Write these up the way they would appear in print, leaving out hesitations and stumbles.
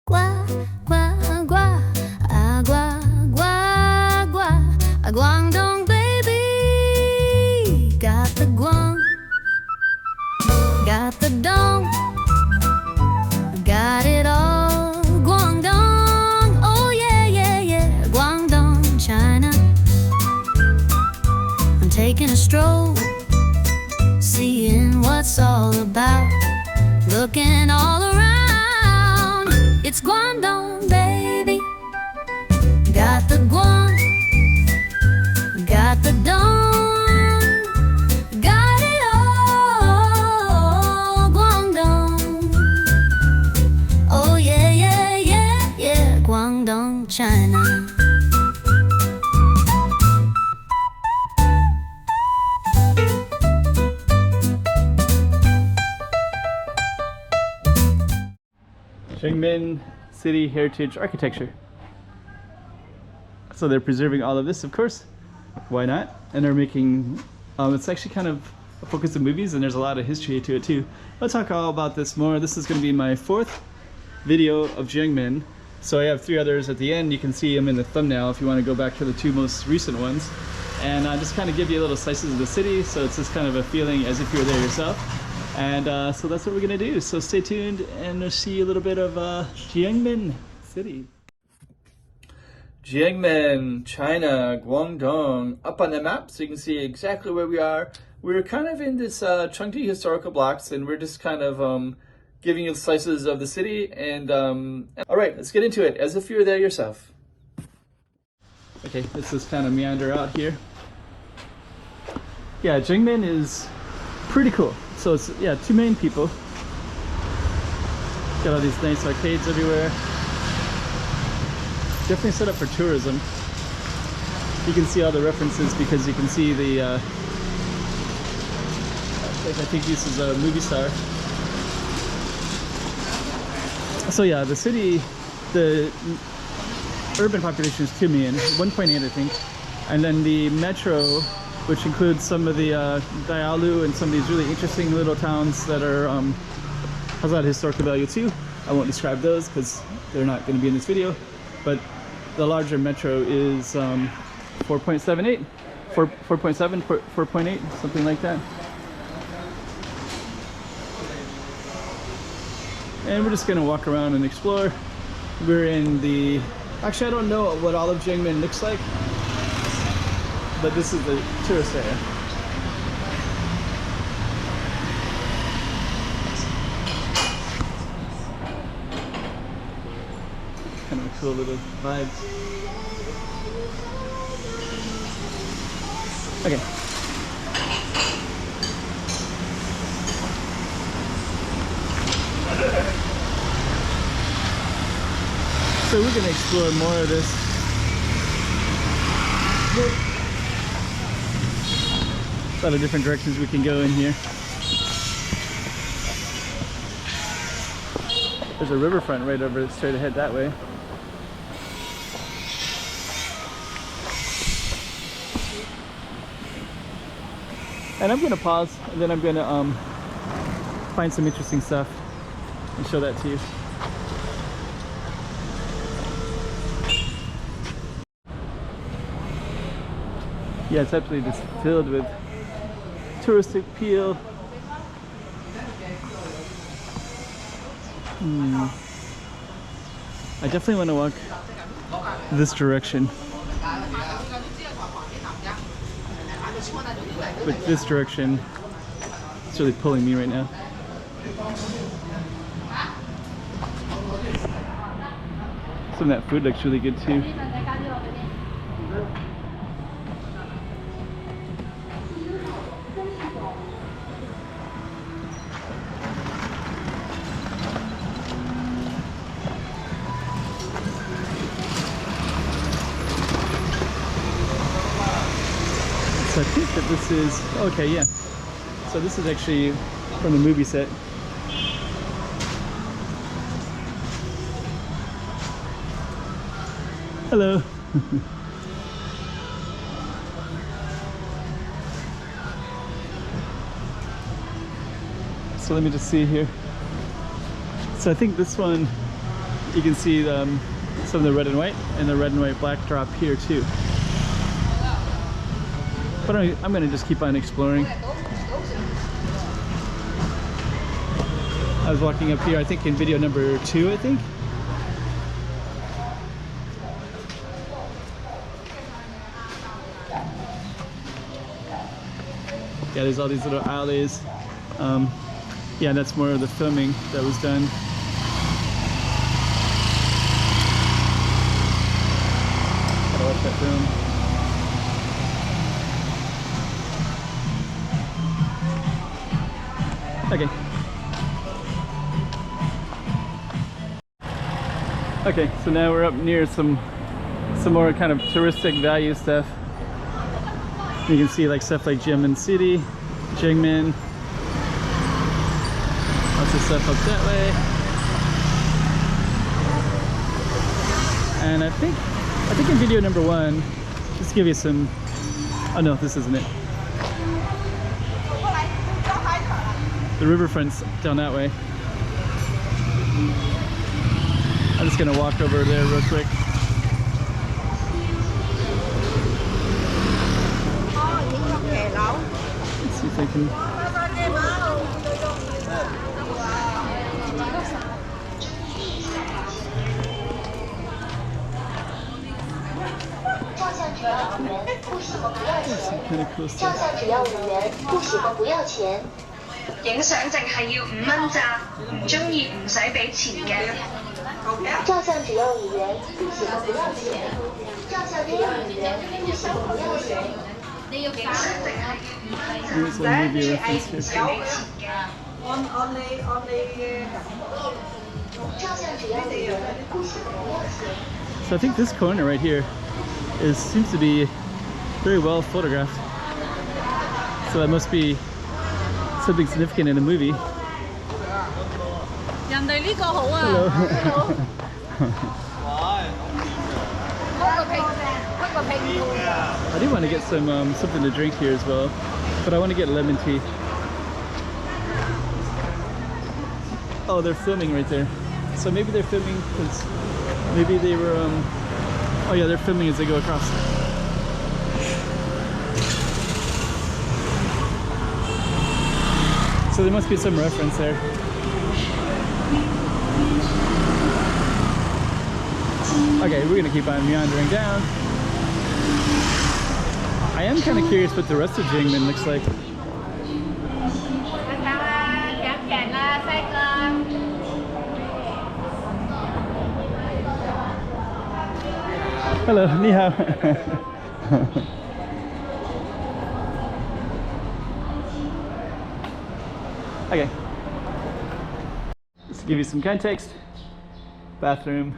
Gua, gua, gua, gua, gua, gua, Guangdong baby, got the guang, got the dong, got it all. Guangdong, oh yeah, yeah, yeah, Guangdong, China. I'm taking a stroll, seeing what's all about, looking all around. It's Guangdong, baby. Got the guang, got the dong, got it all. Guangdong, oh yeah, yeah, yeah, yeah, Guangdong, China. Jiangmen City Heritage Architecture. So they're preserving all of this, of course. Why not? And they're making, it's actually kind of a focus of movies, and there's a lot of history to it too. I'll talk all about this more. This is going to be my 4th video of Jiangmen. So I have 3 others at the end. You can see them in the thumbnail if you want to go back to the 2 most recent ones. And I just kind of give you little slices of the city, so it's just kind of a feeling as if you were there yourself. And so that's what we're gonna do. So stay tuned and we'll see a little bit of Jiangmen City. Jiangmen, China, Guangdong, up on the map so you can see exactly where we are. We're kind of in this chunky historical blocks, and we're just kind of giving you slices of the city. And all right, let's get into it as if you were there yourself. Okay, let's just kind of meander out here. Yeah, Jiangmen is pretty cool. So it's, yeah, 2 main people. Got all these nice arcades everywhere. Definitely set up for tourism. You can see all the references because you can see the, I think this is a movie star. So yeah, the city, the urban population is 2 million, 1.8 I think. And then the metro, which includes some of the Dialu and some of these really interesting little towns that are has a lot of historical value too. I won't describe those because they're not going to be in this video, but the larger metro is 4.78, 4.7, 4.8, something like that. And we're just going to walk around and explore. We're in the, actually I don't know what all of Jiangmen looks like, but this is the tourist area. Kind of a cool little vibe. Okay. So we're going to explore more of this. A lot of different directions we can go in here. There's a riverfront right over straight ahead that way. And I'm gonna pause and then I'm gonna find some interesting stuff and show that to you. Yeah, it's absolutely just filled with touristic appeal. I definitely want to walk this direction. But this direction, it's really pulling me right now. Some of that food looks really good too. So I think that this is, okay, yeah. So this is actually from the movie set. Hello. So let me just see here. So I think this one You can see some of the red and white and the red and white backdrop here too. But I'm gonna just keep on exploring. I was walking up here, I think in video number 2, I think. Yeah, there's all these little alleys. Yeah, that's more of the filming that was done. Gotta watch that film. Okay. Okay, so now we're up near some more kind of touristic value stuff. You can see like stuff like Jiangmen City, Jiangmen. Lots of stuff up that way. And I think in video number 1, just give you some. Oh no, this isn't it. The riverfront's down that way. I'm just gonna walk over there real quick. Let's see if I can. Kind of cool stuff. 影相淨係要5蚊咋，唔中意唔使俾錢嘅。照相只要5元，不喜歡不要錢。照相只要5元，不喜歡不要錢。你要影相淨係要5蚊咋，唔中意唔使俾錢嘅。照相只要5元，不喜歡不要錢。 So I think this corner right here seems to be very well photographed. So that must be something significant in a movie. Hello. I do want to get some something to drink here as well, but I want to get lemon tea. Oh, they're filming right there. So maybe they're filming because maybe they were. Oh yeah, they're filming as they go across. So there must be some reference there. Okay, we're gonna keep on meandering down. I am kind of curious what the rest of Jiangmen looks like. Hello, ni hao. Okay. Just to give you some context. Bathroom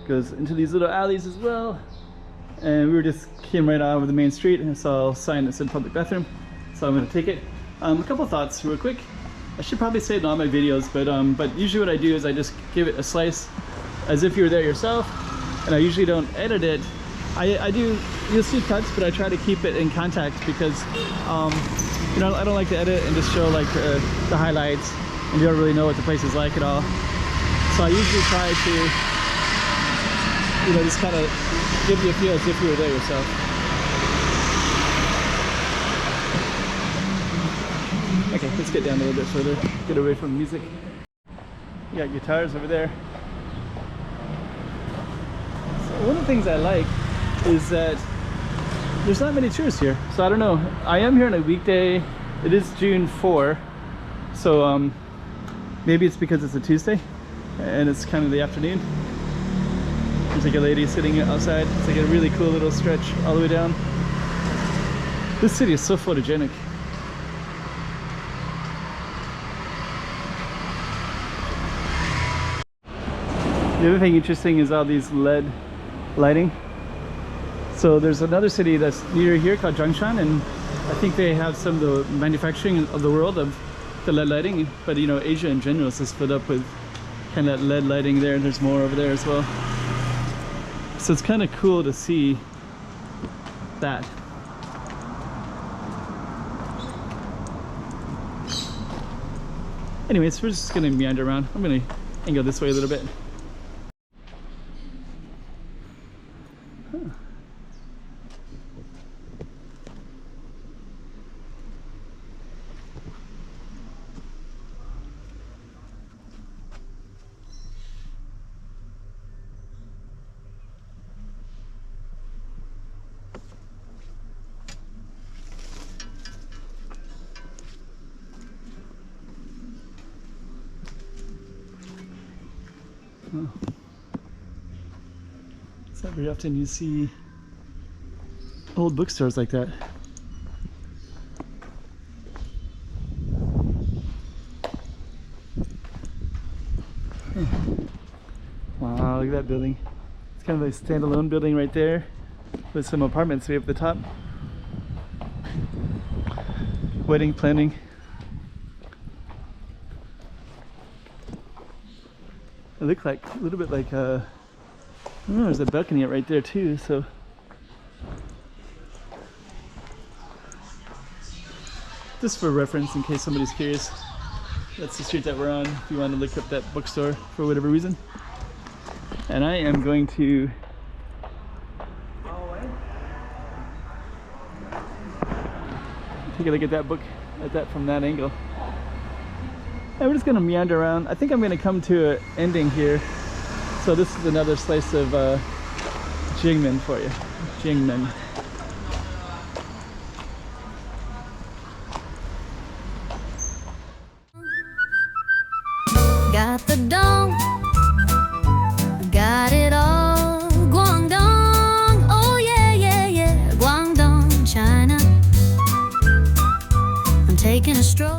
goes into these little alleys as well. And we were just came right out of the main street and saw a sign that said public bathroom. So I'm gonna take it. A couple thoughts real quick. I should probably say it in all my videos, but usually what I do is I just give it a slice as if you were there yourself, and I usually don't edit it. I do, you'll see cuts, but I try to keep it in context because you know, I don't like to edit and just show like the highlights and you don't really know what the place is like at all. So I usually try to, you know, just kind of give you a feel as if you were there yourself. Okay, let's get down a little bit further, get away from the music. You got guitars over there. So one of the things I like is that there's not many tourists here. So I don't know, I am here on a weekday. It is June 4, so maybe it's because it's a Tuesday and it's kind of the afternoon. There's like a lady sitting outside. It's like a really cool little stretch all the way down. This city is so photogenic. The other thing interesting is all these LED lighting. So there's another city that's near here called Jiangmen, and I think they have some of the manufacturing of the world of the LED lighting. But you know, Asia in general is split up with kind of LED lighting there, and there's more over there as well. So it's kind of cool to see that. Anyways, we're just gonna meander around. I'm gonna angle this way a little bit. Huh. Oh. It's not very often you see old bookstores like that. Oh. Wow, look at that building. It's kind of a standalone building right there with some apartments way up the top. Wedding planning. It looked like a little bit like oh, there's a balcony right there too, so just for reference in case somebody's curious, that's the street that we're on if you want to look up that bookstore for whatever reason. And I am going to take a look at that book from that angle. And we're just gonna meander around. I think I'm gonna come to an ending here. So this is another slice of Jiangmen for you. Jiangmen. Got the dong, got it all. Guangdong, oh yeah, yeah, yeah. Guangdong, China. I'm taking a stroll.